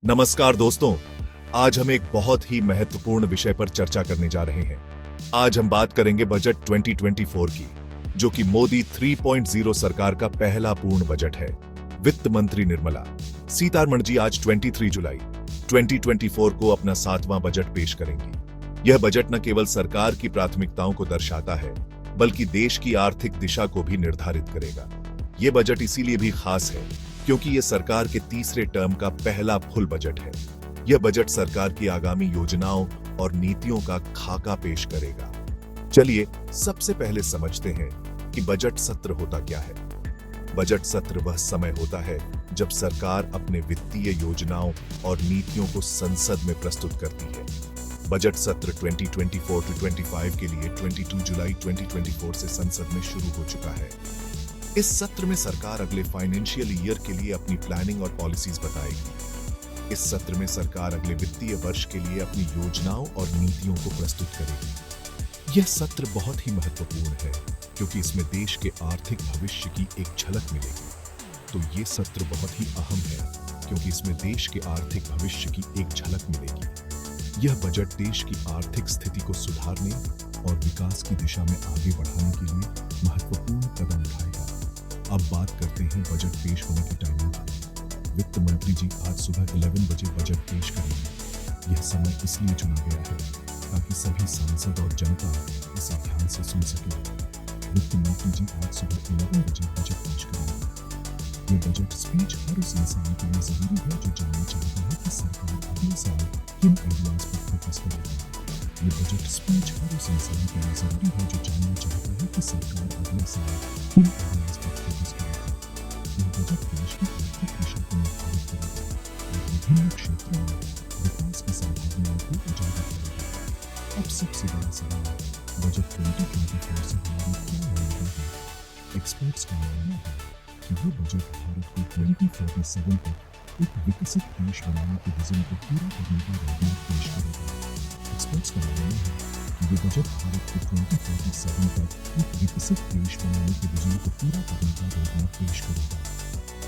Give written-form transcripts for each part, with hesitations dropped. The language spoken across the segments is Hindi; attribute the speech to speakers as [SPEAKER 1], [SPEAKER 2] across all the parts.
[SPEAKER 1] नमस्कार दोस्तों, आज हम एक बहुत ही महत्वपूर्ण विषय पर चर्चा करने जा रहे हैं। आज हम बात करेंगे बजट 2024 की, जो कि मोदी 3.0 सरकार का पहला पूर्ण बजट है। वित्त मंत्री निर्मला सीतारमण जी आज 23 जुलाई 2024 को अपना 7वां बजट पेश करेंगी। यह बजट न केवल सरकार की प्राथमिकताओं को दर्शाता है, बल्कि देश की आर्थिक दिशा को भी निर्धारित करेगा। यह बजट इसीलिए भी खास है क्योंकि यह सरकार के तीसरे टर्म का पहला फुल बजट है। यह बजट सरकार की आगामी योजनाओं और नीतियों का खाका पेश करेगा। चलिए सबसे पहले समझते हैं कि बजट सत्र होता क्या है। बजट सत्र वह समय होता है जब सरकार अपने वित्तीय योजनाओं और नीतियों को संसद में प्रस्तुत करती है। बजट सत्र 2024-25 के लिए 22 जुलाई 2024 से संसद में शुरू हो चुका है। इस सत्र में सरकार अगले फाइनेंशियल ईयर के लिए अपनी प्लानिंग और पॉलिसीज बताएगी। इस सत्र में सरकार अगले वित्तीय वर्ष के लिए अपनी योजनाओं और नीतियों को प्रस्तुत करेगी। यह सत्र बहुत ही महत्वपूर्ण है क्योंकि इसमें देश के आर्थिक भविष्य की एक झलक मिलेगी। तो ये सत्र बहुत ही अहम है क्योंकि इसमें देश के आर्थिक भविष्य की एक झलक मिलेगी। यह बजट देश की आर्थिक स्थिति को सुधारने और विकास की दिशा में आगे बढ़ाने के लिए महत्वपूर्ण कदम उठाएगा। अब बात करते हैं बजट पेश होने की टाइमिंग की। वित्त मंत्री जी आज सुबह 11 बजे बजट पेश करेंगे। यह समय इसलिए चुना गया है ताकि सभी सांसद और जनता इस ध्यान से सुन सके। वित्त मंत्री जी आज सुबह 11 बजे बजट पेश करेंगे। यह बजट स्पीच हर उस इंसान के लिए जरूरी है जो जानना चाहता है कि सरकार अगले साल किन एरियाज पर फोकस करेगी। ये बजट स्पीच हर उस इंसान के लिए जरूरी है जो जानना चाहता है कि सरकार अगले साल किन एरियाज पर फोकस करेगी। यह बजट देश की आर्थिक दिशा को निर्धारित करेगा और विभिन्न क्षेत्रों में विकास की संभावनाओं को उजागर करेगा। अब सबसे बड़ा सवाल, बजट 2024 से हमारी क्या उम्मीदें हैं? एक्सपर्ट्स का मानना है कि ये बजट भारत को 2047 तक एक विकसित देश बनाने के विजन को पूरा करने का रोडमैप पेश करेगा। एक्सपर्ट्स का मानना है कि ये बजट भारत को 2047 तक एक विकसित देश बनाने के विजन को पूरा करने का रोडमैप पेश करेगा।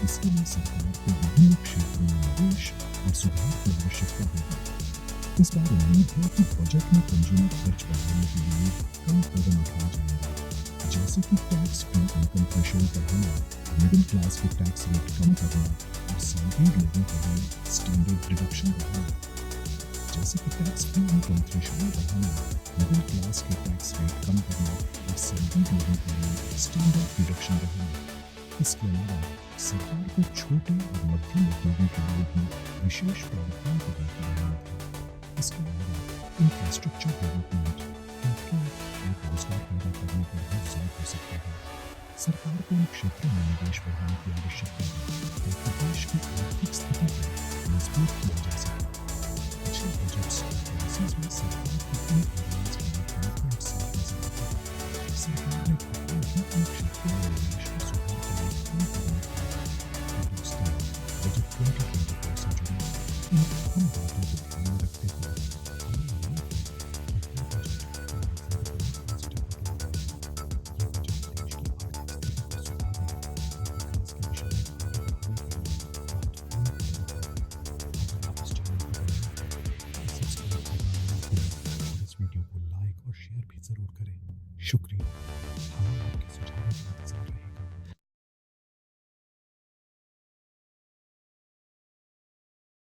[SPEAKER 1] इसके लिए सरकार को विभिन्न क्षेत्रों में निवेश और सुधार की आवश्यकता होगी। इस बार उम्मीद है कि बजट में कंज्यूमर खर्च बढ़ाने के लिए कई कदम उठाए जाएंगे, जैसे कि टैक्स फ्री इनकम थ्रेशोल्ड बढ़ाना, मिडिल क्लास के टैक्स रेट कम करना और सैलरीड लोगों के लिए स्टैंडर्ड डिडक्शन बढ़ाना। जैसे कि टैक्स फ्री इनकम थ्रेशोल्ड बढ़ाना, मिडिल क्लास के टैक्स रेट कम करना और सैलरीड लोगों के लिए स्टैंडर्ड डिडक्शन बढ़ाना। इसके अलावा सरकार को छोटे और मध्यम उद्योगों के लिए भी विशेष प्रावधान को लेकर आना है। इसके अलावा इंफ्रास्ट्रक्चर डेवलपमेंट, हेल्थकेयर और रोजगार पैदा करने पर भी जोर हो सकता है। सरकार को इन क्षेत्रों में निवेश बढ़ाने की आवश्यकता है ताकि देश की आर्थिक स्थिति को